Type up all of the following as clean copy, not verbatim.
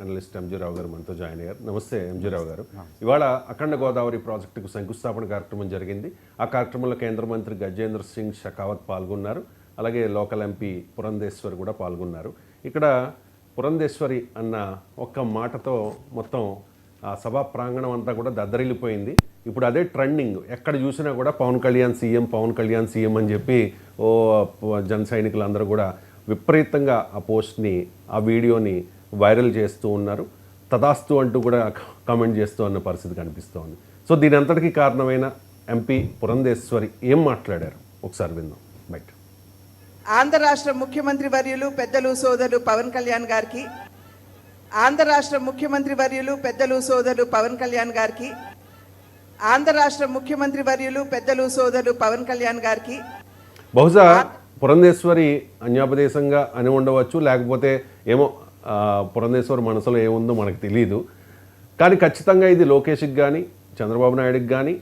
Analyst ఎంజీరావు గారు మనతో join అయ్యారు. నమస్తే ఎంజీరావు గారు. ఇవాళ అఖండ గోదావరి ప్రాజెక్టుకు శంకుస్థాపన కార్యక్రమం జరిగింది. ఆ కార్యక్రమంలో కేంద్ర మంత్రి గజేంద్ర సింగ్ షెకావత్ పాల్గొన్నారు. అలాగే లోకల్ ఎంపీ పురంధేశ్వరి కూడా పాల్గొన్నారు. ఇక్కడ పురంధేశ్వరి అన్న ఒక్క మాటతో మొత్తం ఆ సభా ప్రాంగణం అంతా కూడా దద్దరిల్లిపోయింది. ఇప్పుడు అదే ట్రెండింగ్. ఎక్కడ చూసినా కూడా పవన్ కళ్యాణ్ సీఎం అని చెప్పి జన సైనికులందరూ కూడా విపరీతంగా ఆ పోస్ట్ని, ఆ వీడియోని వైరల్ చేస్తూ ఉన్నారు. తదాస్తు అంటూ కూడా కామెంట్ చేస్తూ ఉన్న పరిస్థితి కనిపిస్తూ ఉంది. సో దీని అంతటికీ కారణమైన ఎంపీ పురంధేశ్వరి ఏం మాట్లాడారు ఒకసారి విందాం. బయట ఆంధ్ర రాష్ట్ర ముఖ్యమంత్రి వర్యులు పెద్దలు సోదరులు పవన్ కళ్యాణ్ గారికి, ఆంధ్ర రాష్ట్ర ముఖ్యమంత్రి వర్యులు పెద్దలు సోదరులు పవన్ కళ్యాణ్ గారికి, ఆంధ్ర రాష్ట్ర ముఖ్యమంత్రి వర్యులు పెద్దలు సోదరులు పవన్ కళ్యాణ్ గారికి. బహుశా పురంధేశ్వరి అన్యాపదేశంగా అని ఉండవచ్చు, లేకపోతే ఏమో పురంధేశ్వరి మనసులో ఏముందో మనకు తెలియదు. కానీ ఖచ్చితంగా ఇది లోకేష్కి కానీ, చంద్రబాబు నాయుడుకి కానీ,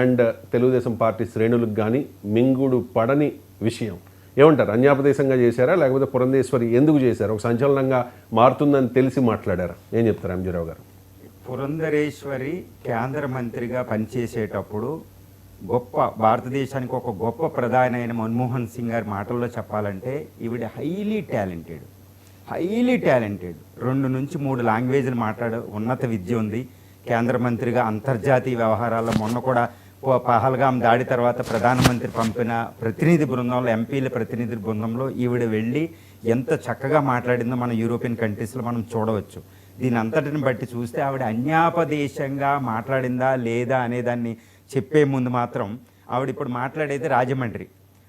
అండ్ తెలుగుదేశం పార్టీ శ్రేణులకు కానీ మింగుడు పడని విషయం. ఏమంటారు? అన్యాపదేశంగా చేశారా, లేకపోతే పురంధేశ్వరి ఎందుకు చేశారు? ఒక సంచలనంగా మారుతుందని తెలిసి మాట్లాడారా? ఏం చెప్తారు ఎంజీరావు గారు? పురంధరేశ్వరి కేంద్ర మంత్రిగా పనిచేసేటప్పుడు భారతదేశానికి ఒక గొప్ప ప్రధాని అయిన మన్మోహన్ సింగ్ గారి మాటల్లో చెప్పాలంటే ఈవిడ హైలీ టాలెంటెడ్. 2 నుంచి 3 లాంగ్వేజ్లు మాట్లాడే ఉన్నత విద్య ఉంది. కేంద్ర మంత్రిగా అంతర్జాతీయ వ్యవహారాల్లో మొన్న కూడా పహల్గాం దాడి తర్వాత ప్రధానమంత్రి పంపిన ప్రతినిధి బృందంలో, ఎంపీల ప్రతినిధి బృందంలో ఈవిడ వెళ్ళి ఎంత చక్కగా మాట్లాడిందో మన యూరోపియన్ కంట్రీస్లో మనం చూడవచ్చు. దీని అంతటిని బట్టి చూస్తే ఆవిడ అన్యాపదేశంగా మాట్లాడిందా లేదా అనేదాన్ని చెప్పే ముందు మాత్రం ఆవిడ ఇప్పుడు మాట్లాడేది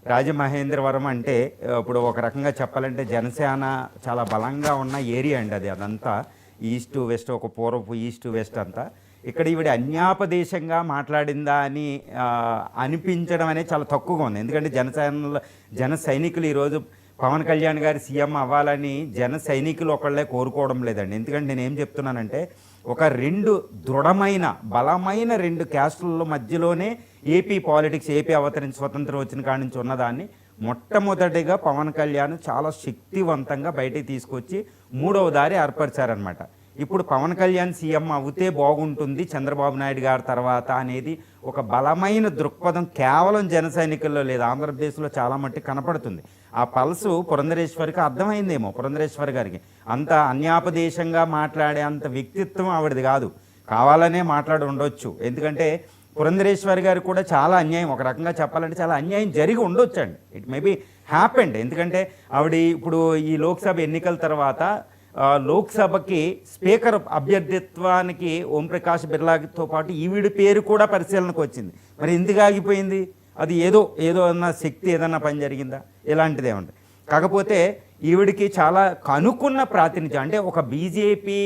రాజమహేంద్రవరం అంటే ఇప్పుడు ఒక రకంగా చెప్పాలంటే జనసేన చాలా బలంగా ఉన్న ఏరియా అండి అది. అదంతా ఈస్ట్ వెస్ట్, ఒక పూర్వపు ఈస్ట్ వెస్ట్ అంతా. ఇక్కడ ఈవిడ అన్యాపదేశంగా మాట్లాడిందా అని అనిపించడం అనేది చాలా తక్కువగా ఉంది. ఎందుకంటే జన సైనికులు ఈరోజు పవన్ కళ్యాణ్ గారి సీఎం అవ్వాలని జన సైనికులు ఒకళ్ళే కోరుకోవడం లేదండి. ఎందుకంటే నేను ఏం చెప్తున్నానంటే ఒక 2 దృఢమైన బలమైన 2 క్యాస్టుల మధ్యలోనే ఏపీ పాలిటిక్స్, ఏపీ అవతరించి స్వతంత్రం వచ్చిన కాడి నుంచి ఉన్నదాన్ని మొట్టమొదటిగా పవన్ కళ్యాణ్ చాలా శక్తివంతంగా బయటికి తీసుకొచ్చి 3వ దారి ఏర్పరిచారనమాట. ఇప్పుడు పవన్ కళ్యాణ్ సీఎం అవుతే బాగుంటుంది చంద్రబాబు నాయుడు గారి తర్వాత అనేది ఒక బలమైన దృక్పథం కేవలం జన సైనికుల్లో లేదు, ఆంధ్రప్రదేశ్లో చాలా మట్టి కనపడుతుంది. ఆ పల్సు పురంధరేశ్వరికి అర్థమైందేమో. పురంధరేశ్వరి గారికి అంత అన్యాపదేశంగా మాట్లాడే అంత వ్యక్తిత్వం ఆవిడది కాదు, కావాలనే మాట్లాడి ఉండొచ్చు. ఎందుకంటే పురంధరేశ్వరి గారికి కూడా చాలా అన్యాయం, ఒక రకంగా చెప్పాలంటే చాలా అన్యాయం జరిగి ఉండొచ్చండి. It may be happened. ఎందుకంటే ఆవిడ ఇప్పుడు ఈ లోక్సభ ఎన్నికల తర్వాత లోక్సభకి స్పీకర్ అభ్యర్థిత్వానికి ఓంప్రకాష్ బిర్లాతో పాటు ఈవిడ పేరు కూడా పరిశీలనకు వచ్చింది. మరి ఎందుకు ఆగిపోయింది? అది ఏదో అన్న శక్తి ఏదన్నా పని జరిగిందా? ఇలాంటిది ఏమంటే కాకపోతే ఈవిడికి చాలా కనుక్కున్న ప్రాతినిధ్యం, అంటే ఒక బీజేపీ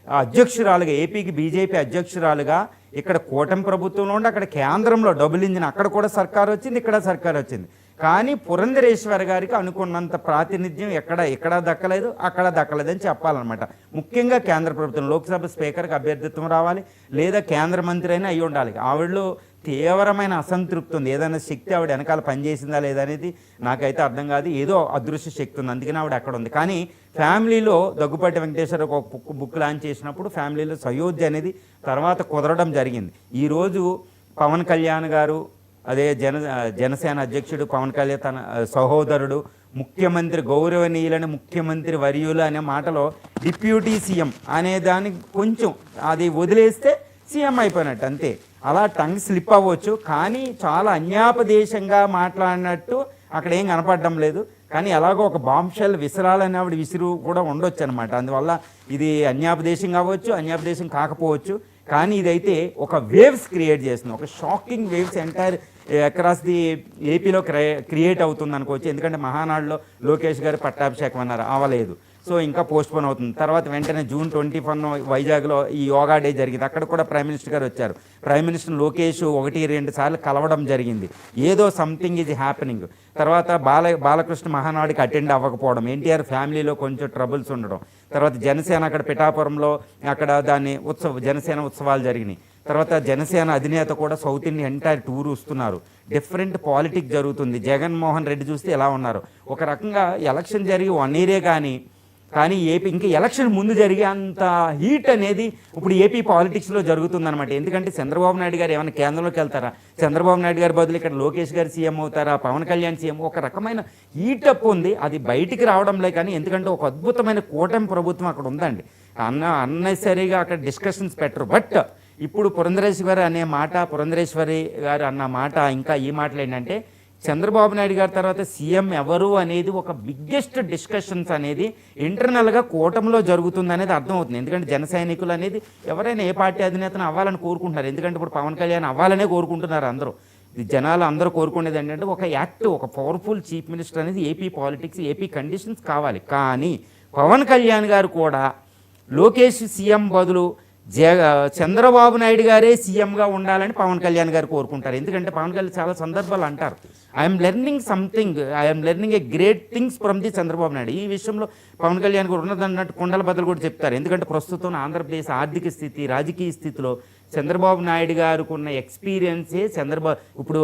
అధ్యక్షురాలుగా, ఏపీకి బీజేపీ అధ్యక్షురాలుగా ఇక్కడ కూటమి ప్రభుత్వంలో ఉండి అక్కడ కేంద్రంలో డబుల్ ఇంజిన్, అక్కడ కూడా సర్కారు వచ్చింది, ఇక్కడ సర్కారు వచ్చింది. కానీ పురంధరేశ్వరి గారికి అనుకున్నంత ప్రాతినిధ్యం ఎక్కడ దక్కలేదు, అక్కడ దక్కలేదని చెప్పాలన్నమాట. ముఖ్యంగా కేంద్ర ప్రభుత్వం లోక్సభ స్పీకర్కి అభ్యర్థిత్వం రావాలి, లేదా కేంద్ర మంత్రి అయినా అయ్యి ఉండాలి. ఆవిడలో తీవ్రమైన అసంతృప్తి ఉంది. ఏదైనా శక్తి ఆవిడ వెనకాల పనిచేసిందా లేదా అనేది నాకైతే అర్థం కాదు. ఏదో అదృశ్య శక్తి ఉంది, అందుకని ఆవిడ అక్కడ ఉంది. కానీ ఫ్యామిలీలో దగ్గుపాటి వెంకటేశ్వర ఒక బుక్ లాంచ్ చేసినప్పుడు ఫ్యామిలీలో సయోధ్య అనేది తర్వాత కుదరడం జరిగింది. ఈరోజు పవన్ కళ్యాణ్ గారు, అదే జనసేన అధ్యక్షుడు పవన్ కళ్యాణ్ తన సహోదరుడు ముఖ్యమంత్రి, గౌరవనీయులని ముఖ్యమంత్రి వర్యులు అనే మాటలో డిప్యూటీ సీఎం అనే దానికి కొంచెం అది వదిలేస్తే సీఎం అయిపోయినట్టు అంతే. అలా టంగ్ స్లిప్ అవ్వచ్చు, కానీ చాలా అన్యాపదేశంగా మాట్లాడినట్టు అక్కడ ఏం కనపడడం లేదు. కానీ ఎలాగో ఒక బాంబ్ విసరాలని ఆవిడ విసిరు కూడా ఉండొచ్చు అనమాట. అందువల్ల ఇది అన్యాపదేశం కావచ్చు, అన్యాపదేశం కాకపోవచ్చు. కానీ ఇదైతే ఒక వేవ్స్ క్రియేట్ చేస్తుంది, ఒక shocking waves entire across the ఏపీలో క్రియేట్ అవుతుంది అనుకోవచ్చు. ఎందుకంటే మహానాడులో లోకేష్ గారు పట్టాభిషేకం అన్నారు, అవ్వలేదు. సో ఇంకా పోస్ట్పోన్ అవుతుంది. తర్వాత వెంటనే June 21 వైజాగ్లో ఈ యోగా డే జరిగింది, అక్కడ కూడా ప్రైమ్ మినిస్టర్ గారు వచ్చారు. ప్రైమ్ మినిస్టర్ లోకేష్ 1-2 సార్లు కలవడం జరిగింది. ఏదో సంథింగ్ ఈజ్ హ్యాపెనింగ్. తర్వాత బాలకృష్ణ మహానాడుకి అటెండ్ అవ్వకపోవడం, ఎన్టీఆర్ ఫ్యామిలీలో కొంచెం ట్రబుల్స్ ఉండడం, తర్వాత జనసేన అక్కడ పిఠాపురంలో అక్కడ దాన్ని జనసేన ఉత్సవాలు జరిగినాయి. తర్వాత జనసేన అధినేత కూడా సౌత్ ఇండియా ఎంటైర్ టూర్ వస్తున్నారు. డిఫరెంట్ పాలిటిక్స్ జరుగుతుంది. జగన్మోహన్ రెడ్డి చూస్తే ఎలా ఉన్నారు. ఒక రకంగా ఎలక్షన్ జరిగి 1 ఇయరే కానీ కానీ ఏపీ ఇంకా ఎలక్షన్ ముందు జరిగే అంత హీట్ అనేది ఇప్పుడు ఏపీ పాలిటిక్స్లో జరుగుతుందన్నమాట. ఎందుకంటే చంద్రబాబు నాయుడు గారు ఏమైనా కేంద్రంలోకి వెళ్తారా, చంద్రబాబు నాయుడు గారి బదులు ఇక్కడ లోకేష్ గారు సీఎం అవుతారా, పవన్ కళ్యాణ్ సీఎం, ఒక రకమైన హీటప్ ఉంది. అది బయటికి రావడంలే కానీ, ఎందుకంటే ఒక అద్భుతమైన కూటమి ప్రభుత్వం అక్కడ ఉందండి. అన్నెసరీగా అక్కడ డిస్కషన్స్ పెట్టరు. బట్ ఇప్పుడు పురంధరేశ్వరి గారు అన్న మాట, ఇంకా ఈ మాటలు ఏంటంటే చంద్రబాబు నాయుడు గారి తర్వాత సీఎం ఎవరు అనేది ఒక బిగ్గెస్ట్ డిస్కషన్స్ అనేది ఇంటర్నల్గా కూటమిలో జరుగుతుంది అనేది అర్థమవుతుంది. ఎందుకంటే జన సైనికులు అనేది ఎవరైనా ఏ పార్టీ అధినేతను అవ్వాలని కోరుకుంటున్నారు. ఎందుకంటే ఇప్పుడు పవన్ కళ్యాణ్ అవ్వాలనే కోరుకుంటున్నారు అందరూ. జనాలు అందరూ కోరుకునేది ఏంటంటే ఒక యాక్టివ్, ఒక పవర్ఫుల్ చీఫ్ మినిస్టర్ అనేది ఏపీ పాలిటిక్స్, ఏపీ కండిషన్స్ కావాలి. కానీ పవన్ కళ్యాణ్ గారు కూడా లోకేష్ సీఎం బదులు చంద్రబాబు నాయుడు గారే సీఎంగా ఉండాలని పవన్ కళ్యాణ్ గారు కోరుకుంటారు. ఎందుకంటే పవన్ కళ్యాణ్ చాలా సందర్భాలు అంటారు, I'm learning a great things from the Chandrababu Naidu. ఈ విషయంలో పవన్ కళ్యాణ్ గారు ఉన్నదన్నట్టు కొండల బదులు కూడా చెప్తారు. ఎందుకంటే ప్రస్తుతం ఆంధ్రప్రదేశ్ ఆర్థిక స్థితి, రాజకీయ స్థితిలో చంద్రబాబు నాయుడు గారికి ఉన్న ఎక్స్పీరియన్సే ఇప్పుడు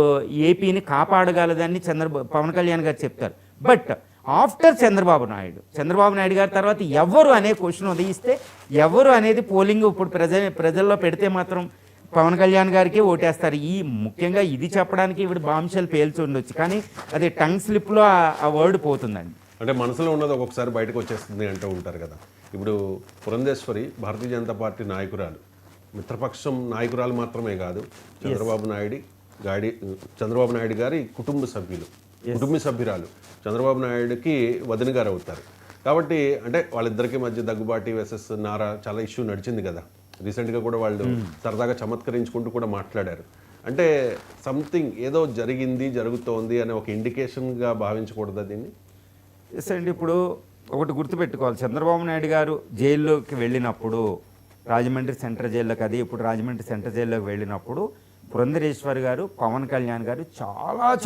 ఏపీని కాపాడగలదని పవన్ కళ్యాణ్ గారు చెప్తారు. బట్ ఆఫ్టర్ చంద్రబాబు నాయుడు గారి తర్వాత ఎవరు అనే క్వశ్చన్ ఉదయిస్తే, ఎవరు అనేది పోలింగ్ ఇప్పుడు ప్రజల్లో పెడితే మాత్రం పవన్ కళ్యాణ్ గారికి ఓటేస్తారు. ముఖ్యంగా ఇది చెప్పడానికి ఇప్పుడు బాంబెల్ పేల్చి ఉండొచ్చు, కానీ అది టంగ్ స్లిప్లో ఆ వర్డ్ పోతుందండి. అంటే మనసులో ఉన్నది ఒక్కొక్కసారి బయటకు వచ్చేస్తుంది అంటూ ఉంటారు కదా. ఇప్పుడు పురంధేశ్వరి భారతీయ జనతా పార్టీ నాయకురాలు, మిత్రపక్షం నాయకురాలు మాత్రమే కాదు, చంద్రబాబు నాయుడు గారి కుటుంబ సభ్యురాలు. చంద్రబాబు నాయుడుకి వదిన గారు అవుతారు. కాబట్టి అంటే వాళ్ళిద్దరికి మధ్య దగ్గుబాటి వర్సెస్ నారా చాలా ఇష్యూ నడిచింది కదా. రీసెంట్గా కూడా వాళ్ళు సరదాగా చమత్కరించుకుంటూ కూడా మాట్లాడారు. అంటే సంథింగ్ ఏదో జరుగుతోంది అనే ఒక ఇండికేషన్గా భావించకూడదా దీన్ని? ఎస్ అండి. ఇప్పుడు ఒకటి గుర్తుపెట్టుకోవాలి, చంద్రబాబు నాయుడు గారు జైల్లోకి వెళ్ళినప్పుడు, రాజమండ్రి సెంట్రల్ జైల్లోకి, అది ఇప్పుడు రాజమండ్రి సెంట్రల్ జైల్లోకి వెళ్ళినప్పుడు పురంధరేశ్వరి గారు, పవన్ కళ్యాణ్ గారు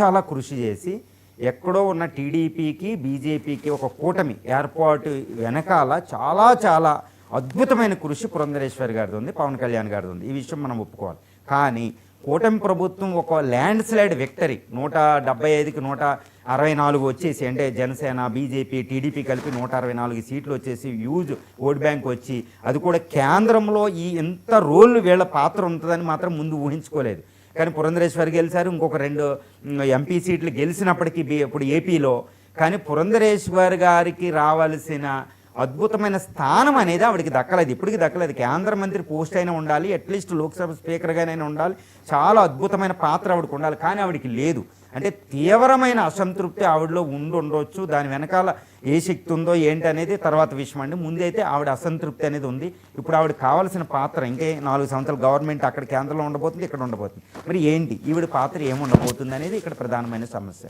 చాలా కృషి చేసి ఎక్కడో ఉన్న టీడీపీకి, బీజేపీకి ఒక కూటమి ఏర్పాటు వెనకాల చాలా అద్భుతమైన కృషి పురంధరేశ్వరి గారిది ఉంది, పవన్ కళ్యాణ్ గారిది ఉంది. ఈ విషయం మనం ఒప్పుకోవాలి. కానీ కూటమి ప్రభుత్వం ఒక ల్యాండ్ స్లైడ్ విక్టరీ 175కి 164 వచ్చేసి, అంటే జనసేన, బీజేపీ, టీడీపీ కలిపి 164 సీట్లు వచ్చేసి హ్యూజ్ ఓట్ బ్యాంక్ వచ్చి, అది కూడా కేంద్రంలో ఎంత రోల్ వీళ్ళ పాత్ర ఉంటుందని మాత్రం ముందు ఊహించుకోలేదు. కానీ పురంధరేశ్వరి గెలిచారు, ఇంకొక 2 ఎంపీ సీట్లు గెలిచినప్పటికీ ఇప్పుడు ఏపీలో. కానీ పురంధరేశ్వరి గారికి రావాల్సిన అద్భుతమైన స్థానం అనేది ఆవిడకి దక్కలేదు, ఇప్పటికి దక్కలేదు. కేంద్ర మంత్రి పోస్ట్ అయినా ఉండాలి, అట్లీస్ట్ లోక్సభ స్పీకర్గానైనా ఉండాలి, చాలా అద్భుతమైన పాత్ర ఆవిడకి ఉండాలి. కానీ ఆవిడకి లేదు. అంటే తీవ్రమైన అసంతృప్తి ఆవిడలో ఉండొచ్చు. దాని వెనకాల ఏ శక్తి ఉందో ఏంటి అనేది తర్వాత విషయం అండి. ముందైతే ఆవిడ అసంతృప్తి అనేది ఉంది. ఇప్పుడు ఆవిడ కావాల్సిన పాత్ర, ఇంకే 4 సంవత్సరాలు గవర్నమెంట్ అక్కడ కేంద్రంలో ఉండబోతుంది, ఇక్కడ ఉండబోతుంది. మరి ఏంటి ఈవిడ పాత్ర ఏముండబోతుంది అనేది ఇక్కడ ప్రధానమైన సమస్య.